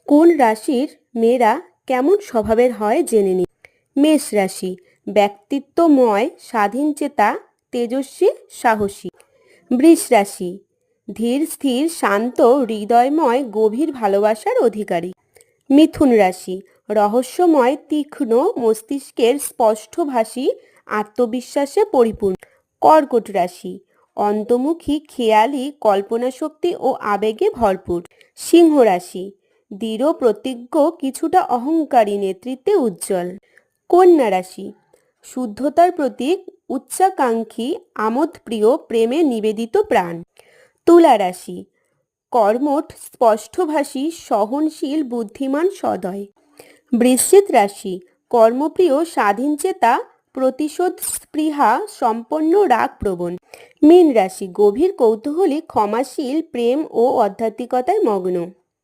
কোন রাশির মেয়েরা কেমন স্বভাবের হয় জেনে নিন। মেষ রাশি ব্যক্তিত্বময়, স্বাধীনচেতা, তেজস্বী, সাহসী। বৃষ রাশি ধীর স্থির, শান্ত, হৃদয়ময়, গভীর ভালোবাসার অধিকারী। মিথুন রাশি রহস্যময়, তীক্ষ্ণ, মস্তিষ্কের স্পষ্টভাষী, আত্মবিশ্বাসে পরিপূর্ণ। কর্কট রাশি অন্তর্মুখী, খেয়ালি, কল্পনাশক্তি ও আবেগে ভরপুর। সিংহ রাশি দৃঢ় প্রতিজ্ঞ, কিছুটা অহংকারী, নেতৃত্বে উজ্জ্বল। কন্যা রাশি শুদ্ধতার প্রতীক, উচ্চাকাঙ্ক্ষী, আমোদপ্রিয়, প্রেমে নিবেদিত প্রাণ। তুলা রাশি কর্মঠ, স্পষ্টভাষী, সহনশীল, বুদ্ধিমান, সদয়। বৃশ্চিক রাশি কর্মপ্রিয়, স্বাধীনচেতা, প্রতিশোধ স্পৃহা সম্পন্ন, রাগপ্রবণ। মীন রাশি গভীর কৌতূহলী, ক্ষমাশীল, প্রেম ও আধ্যাত্মিকতায় মগ্ন।